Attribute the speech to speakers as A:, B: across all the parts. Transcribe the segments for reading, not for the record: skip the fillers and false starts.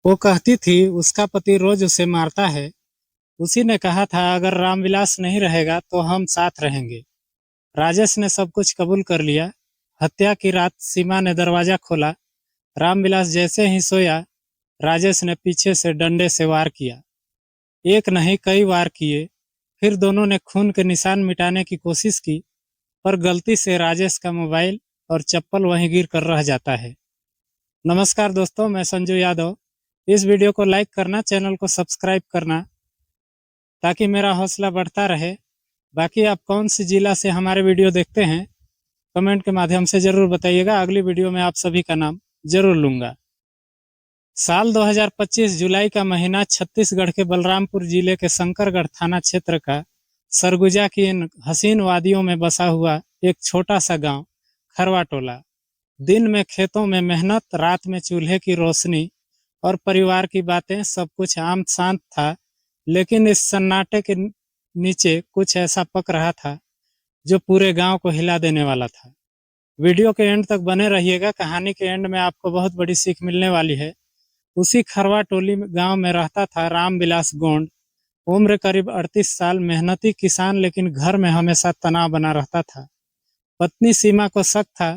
A: वो कहती थी उसका पति रोज उसे मारता है। उसी ने कहा था अगर रामविलास नहीं रहेगा तो हम साथ रहेंगे। राजेश ने सब कुछ कबूल कर लिया। हत्या की रात सीमा ने दरवाजा खोला। रामविलास जैसे ही सोया, राजेश ने पीछे से डंडे से वार किया। एक नहीं कई वार किए। फिर दोनों ने खून के निशान मिटाने की कोशिश की, पर गलती से राजेश का मोबाइल और चप्पल वहीं गिर कर रह जाता है। नमस्कार दोस्तों, मैं संजू यादव। इस वीडियो को लाइक करना, चैनल को सब्सक्राइब करना ताकि मेरा हौसला बढ़ता रहे। बाकी आप कौन सी जिला से हमारे वीडियो देखते हैं, कमेंट के माध्यम से जरूर बताइएगा। अगली वीडियो में आप सभी का नाम जरूर लूंगा। साल 2025 जुलाई का महीना छत्तीसगढ़ के बलरामपुर जिले के शंकरगढ़ थाना क्षेत्र का सरगुजा की इन हसीन वादियों में बसा हुआ एक छोटा सा गांव खरवा टोला। दिन में खेतों में मेहनत, रात में चूल्हे की रोशनी और परिवार की बातें, सब कुछ आम शांत था। लेकिन इस सन्नाटे के नीचे कुछ ऐसा पक रहा था जो पूरे गांव को हिला देने वाला था। वीडियो के एंड तक बने रहिएगा। कहानी के एंड में आपको बहुत बड़ी सीख मिलने वाली है। उसी खरवा टोली गांव में रहता था रामविलास गोंड। उम्र करीब 38 साल, मेहनती किसान, लेकिन घर में हमेशा तनाव बना रहता था। पत्नी सीमा को शक था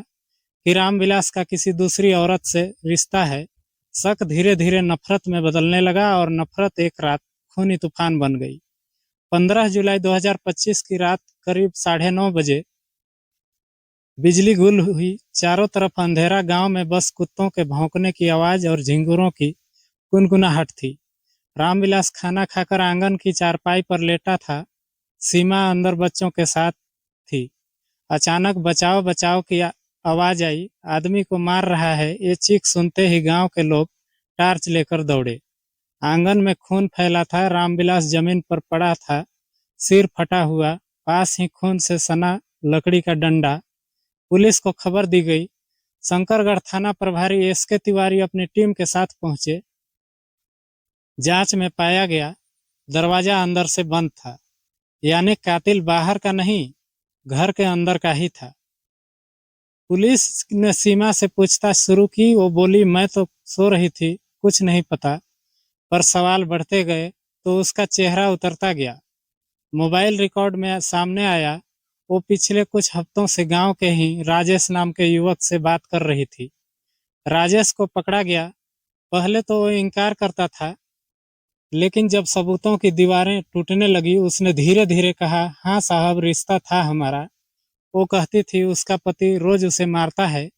A: कि रामविलास का किसी दूसरी औरत से रिश्ता है। शक धीरे धीरे नफरत में बदलने लगा और नफरत एक रात खूनी तूफान बन गई। 15 जुलाई 2025 की रात करीब 9:30 बजे बिजली गुल हुई। चारों तरफ अंधेरा। गांव में बस कुत्तों के भौंकने की आवाज और झिंगुरों की गुनगुनाहट थी। रामविलास खाना खाकर आंगन की चारपाई पर लेटा था। सीमा अंदर बच्चों के साथ थी। अचानक बचाओ बचाओ की आवाज आई। आदमी को मार रहा है। ये चीख सुनते ही गांव के लोग टार्च लेकर दौड़े। आंगन में खून फैला था। रामविलास जमीन पर पड़ा था, सिर फटा हुआ। पास ही खून से सना लकड़ी का डंडा। पुलिस को खबर दी गई। शंकरगढ़ थाना प्रभारी एसके तिवारी अपनी टीम के साथ पहुंचे। जांच में पाया गया दरवाजा अंदर से बंद था, यानी कातिल बाहर का नहीं, घर के अंदर का ही था। पुलिस ने सीमा से पूछताछ शुरू की। वो बोली, मैं तो सो रही थी, कुछ नहीं पता। पर सवाल बढ़ते गए तो उसका चेहरा उतरता गया। मोबाइल रिकॉर्ड में सामने आया वो पिछले कुछ हफ्तों से गांव के ही राजेश नाम के युवक से बात कर रही थी। राजेश को पकड़ा गया। पहले तो वो इनकार करता था, लेकिन जब सबूतों की दीवारें टूटने लगी, उसने धीरे धीरे कहा, हाँ साहब, रिश्ता था हमारा। वो कहती थी उसका पति रोज उसे मारता है।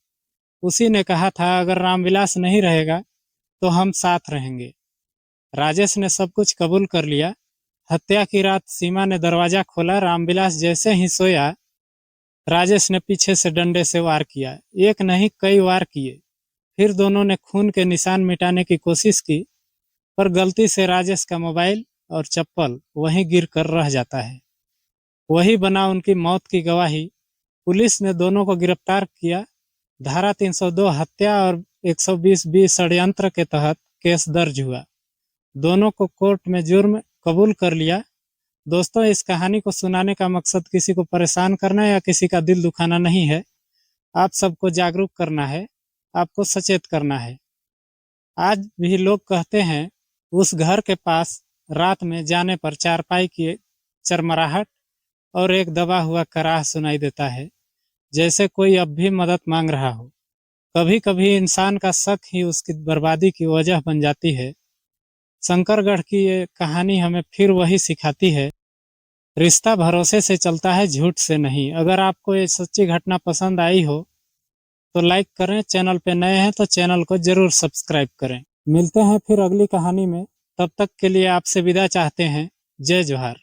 A: उसी ने कहा था अगर रामविलास नहीं रहेगा तो हम साथ रहेंगे। राजेश ने सब कुछ कबूल कर लिया। हत्या की रात सीमा ने दरवाजा खोला। रामविलास जैसे ही सोया, राजेश ने पीछे से डंडे से वार किया। एक नहीं कई वार किए। फिर दोनों ने खून के निशान मिटाने की कोशिश की, पर गलती से राजेश का मोबाइल और चप्पल वहीं गिर कर रह जाता है। वही बना उनकी मौत की गवाही। पुलिस ने दोनों को गिरफ्तार किया। धारा 302 हत्या और 120 षड्यंत्र के तहत केस दर्ज हुआ। दोनों को कोर्ट में जुर्म कबूल कर लिया। दोस्तों, इस कहानी को सुनाने का मकसद किसी को परेशान करना या किसी का दिल दुखाना नहीं है। आप सबको जागरूक करना है, आपको सचेत करना है। आज भी लोग कहते हैं उस घर के पास रात में जाने पर चारपाई की चरमराहट और एक दबा हुआ कराह सुनाई देता है, जैसे कोई अब भी मदद मांग रहा हो। कभी कभी इंसान का शक ही उसकी बर्बादी की वजह बन जाती है। शंकरगढ़ की ये कहानी हमें फिर वही सिखाती है, रिश्ता भरोसे से चलता है, झूठ से नहीं। अगर आपको ये सच्ची घटना पसंद आई हो तो लाइक करें। चैनल पे नए हैं तो चैनल को जरूर सब्सक्राइब करें। मिलते हैं फिर अगली कहानी में। तब तक के लिए आपसे विदा चाहते हैं। जय जोहार।